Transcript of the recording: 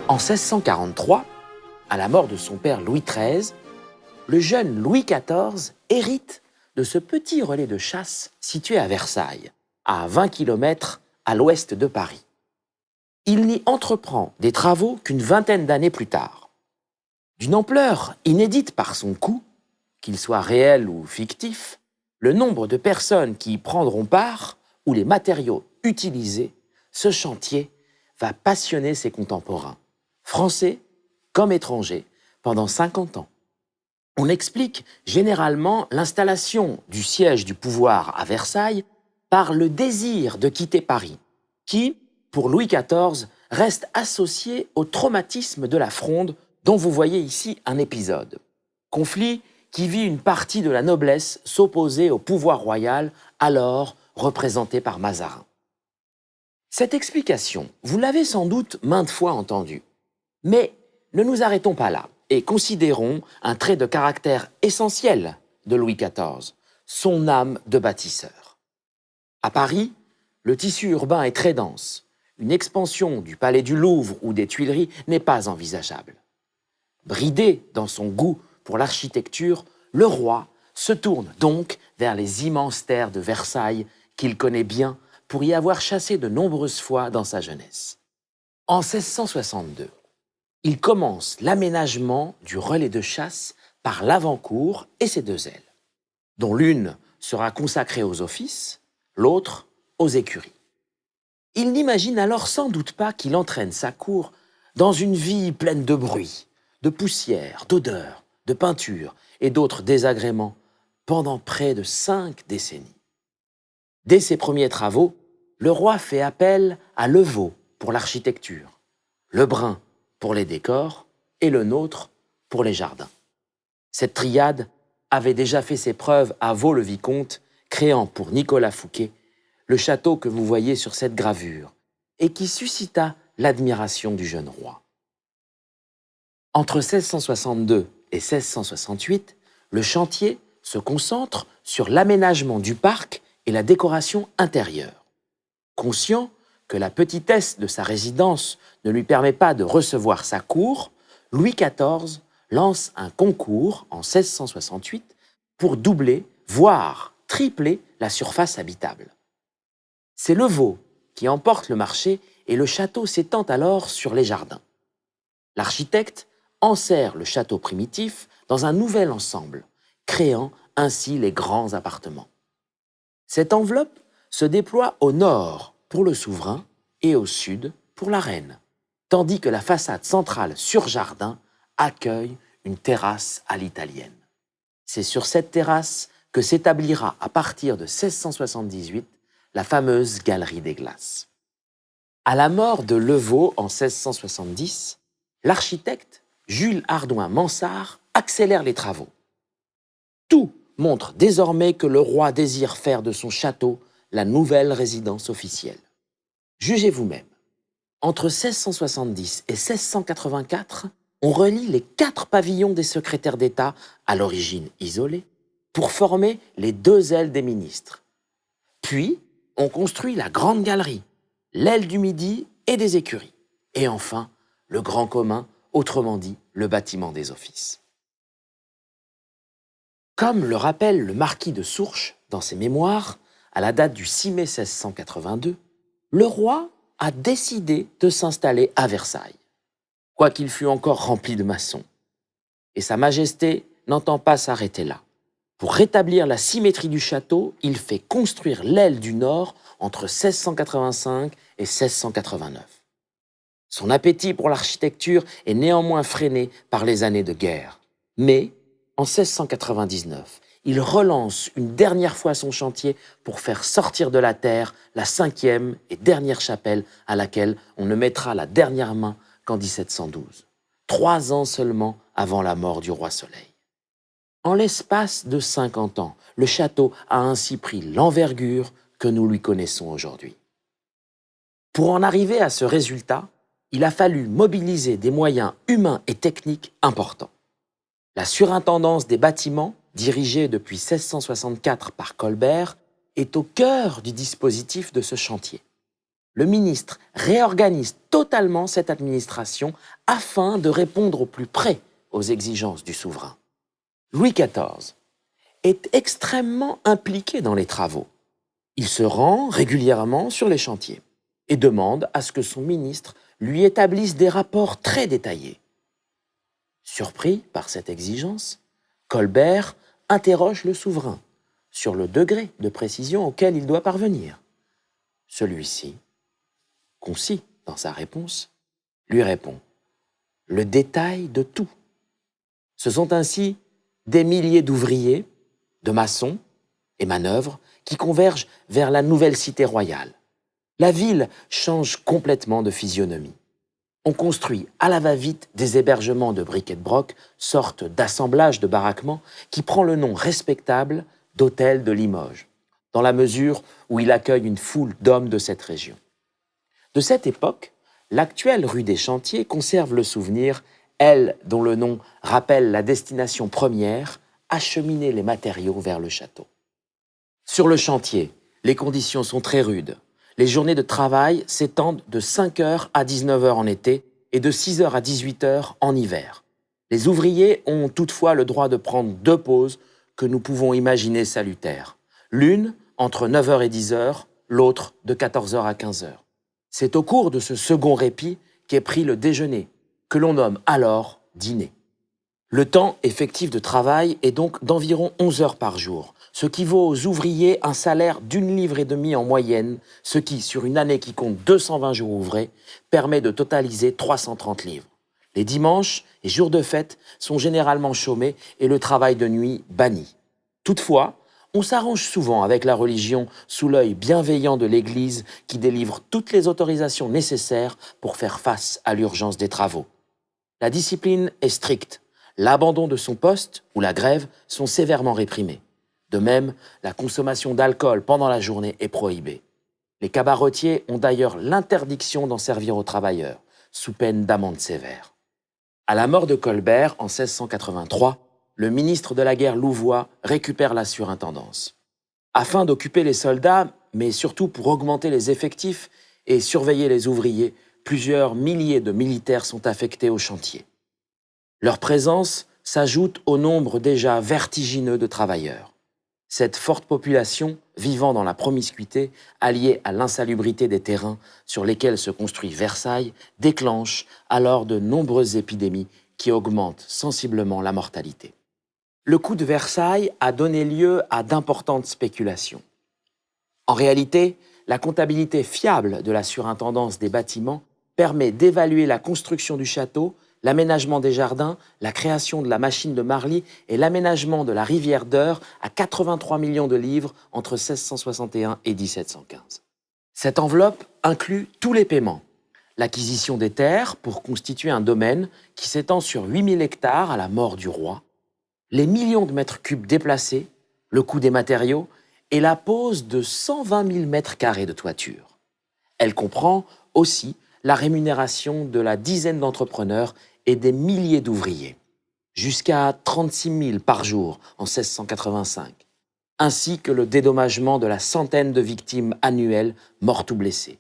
En 1643, à la mort de son père Louis XIII, le jeune Louis XIV hérite de ce petit relais de chasse situé à Versailles, à 20 km à l'ouest de Paris. Il n'y entreprend des travaux qu'une vingtaine d'années plus tard. D'une ampleur inédite par son coût, qu'il soit réel ou fictif, le nombre de personnes qui y prendront part ou les matériaux utilisés, ce chantier va passionner ses contemporains, français comme étrangers, pendant 50 ans. On explique généralement l'installation du siège du pouvoir à Versailles par le désir de quitter Paris, qui, pour Louis XIV, reste associé au traumatisme de la Fronde dont vous voyez ici un épisode. Conflit qui vit une partie de la noblesse s'opposer au pouvoir royal, alors représenté par Mazarin. Cette explication, vous l'avez sans doute maintes fois entendue. Mais ne nous arrêtons pas là et considérons un trait de caractère essentiel de Louis XIV, son âme de bâtisseur. À Paris, le tissu urbain est très dense. Une expansion du palais du Louvre ou des Tuileries n'est pas envisageable. Bridé dans son goût pour l'architecture, le roi se tourne donc vers les immenses terres de Versailles qu'il connaît bien pour y avoir chassé de nombreuses fois dans sa jeunesse. En 1662, il commence l'aménagement du relais de chasse par l'avant-cour et ses deux ailes, dont l'une sera consacrée aux offices, l'autre aux écuries. Il n'imagine alors sans doute pas qu'il entraîne sa cour dans une vie pleine de bruit, de poussière, d'odeurs, de peinture et d'autres désagréments pendant près de 5 décennies. Dès ses premiers travaux, le roi fait appel à Levau pour l'architecture, Lebrun pour les décors et le nôtre pour les jardins. Cette triade avait déjà fait ses preuves à Vaux-le-Vicomte, créant pour Nicolas Fouquet le château que vous voyez sur cette gravure et qui suscita l'admiration du jeune roi. Entre 1662 et 1668, le chantier se concentre sur l'aménagement du parc et la décoration intérieure. Conscient que la petitesse de sa résidence ne lui permet pas de recevoir sa cour, Louis XIV lance un concours en 1668 pour doubler, voire tripler la surface habitable. C'est Levau qui emporte le marché et le château s'étend alors sur les jardins. L'architecte enserre le château primitif dans un nouvel ensemble, créant ainsi les grands appartements. Cette enveloppe se déploie au nord pour le souverain et au sud pour la reine, tandis que la façade centrale sur jardin accueille une terrasse à l'italienne. C'est sur cette terrasse que s'établira à partir de 1678 la fameuse Galerie des Glaces. À la mort de Levau en 1670, l'architecte Jules Hardouin-Mansart accélère les travaux. Tout montre désormais que le roi désire faire de son château la nouvelle résidence officielle. Jugez vous-même. Entre 1670 et 1684, on relie les 4 pavillons des secrétaires d'État, à l'origine isolés, pour former les 2 ailes des ministres. Puis, on construit la grande galerie, l'aile du Midi et des écuries. Et enfin, le grand commun, autrement dit, le bâtiment des offices. Comme le rappelle le marquis de Sourches dans ses mémoires, à la date du 6 mai 1682, le roi a décidé de s'installer à Versailles, quoiqu'il fût encore rempli de maçons. Et Sa Majesté n'entend pas s'arrêter là. Pour rétablir la symétrie du château, il fait construire l'aile du nord entre 1685 et 1689. Son appétit pour l'architecture est néanmoins freiné par les années de guerre. Mais, en 1699, il relance une dernière fois son chantier pour faire sortir de la terre la 5e et dernière chapelle à laquelle on ne mettra la dernière main qu'en 1712, 3 ans seulement avant la mort du roi Soleil. En l'espace de 50 ans, le château a ainsi pris l'envergure que nous lui connaissons aujourd'hui. Pour en arriver à ce résultat, il a fallu mobiliser des moyens humains et techniques importants. La surintendance des bâtiments, dirigée depuis 1664 par Colbert, est au cœur du dispositif de ce chantier. le ministre réorganise totalement cette administration afin de répondre au plus près aux exigences du souverain. Louis XIV est extrêmement impliqué dans les travaux. Il se rend régulièrement sur les chantiers et demande à ce que son ministre lui établisse des rapports très détaillés. Surpris par cette exigence, Colbert interroge le souverain sur le degré de précision auquel il doit parvenir. Celui-ci, concis dans sa réponse, lui répond « le détail de tout ». Ce sont ainsi des milliers d'ouvriers, de maçons et manœuvres qui convergent vers la nouvelle cité royale. La ville change complètement de physionomie. On construit à la va-vite des hébergements de briques et de broc, sorte d'assemblage de baraquements qui prend le nom respectable d'hôtel de Limoges, dans la mesure où il accueille une foule d'hommes de cette région. De cette époque, l'actuelle rue des Chantiers conserve le souvenir, elle dont le nom rappelle la destination première, acheminer les matériaux vers le château. Sur le chantier, les conditions sont très rudes. Les journées de travail s'étendent de 5 heures à 19 heures en été et de 6 heures à 18 heures en hiver. Les ouvriers ont toutefois le droit de prendre 2 pauses que nous pouvons imaginer salutaires. L'une entre 9 heures et 10 heures, l'autre de 14 heures à 15 heures. C'est au cours de ce second répit qu'est pris le déjeuner, que l'on nomme alors dîner. Le temps effectif de travail est donc d'environ 11 heures par jour, ce qui vaut aux ouvriers un salaire d'1,5 livre en moyenne, ce qui, sur une année qui compte 220 jours ouvrés, permet de totaliser 330 livres. Les dimanches et jours de fête sont généralement chômés et le travail de nuit banni. Toutefois, on s'arrange souvent avec la religion sous l'œil bienveillant de l'Église qui délivre toutes les autorisations nécessaires pour faire face à l'urgence des travaux. La discipline est stricte. L'abandon de son poste ou la grève sont sévèrement réprimés. De même, la consommation d'alcool pendant la journée est prohibée. Les cabaretiers ont d'ailleurs l'interdiction d'en servir aux travailleurs, sous peine d'amende sévère. À la mort de Colbert en 1683, le ministre de la guerre Louvois récupère la surintendance. Afin d'occuper les soldats, mais surtout pour augmenter les effectifs et surveiller les ouvriers, plusieurs milliers de militaires sont affectés au chantier. Leur présence s'ajoute au nombre déjà vertigineux de travailleurs. Cette forte population, vivant dans la promiscuité, alliée à l'insalubrité des terrains sur lesquels se construit Versailles, déclenche alors de nombreuses épidémies qui augmentent sensiblement la mortalité. Le coup de Versailles a donné lieu à d'importantes spéculations. En réalité, la comptabilité fiable de la surintendance des bâtiments permet d'évaluer la construction du château, l'aménagement des jardins, la création de la machine de Marly et l'aménagement de la rivière d'Eure à 83 millions de livres entre 1661 et 1715. Cette enveloppe inclut tous les paiements. L'acquisition des terres pour constituer un domaine qui s'étend sur 8000 hectares à la mort du roi, les millions de mètres cubes déplacés, le coût des matériaux et la pose de 120 000 mètres carrés de toiture. Elle comprend aussi la rémunération de la dizaine d'entrepreneurs et des milliers d'ouvriers, jusqu'à 36 000 par jour en 1685, ainsi que le dédommagement de la centaine de victimes annuelles mortes ou blessées.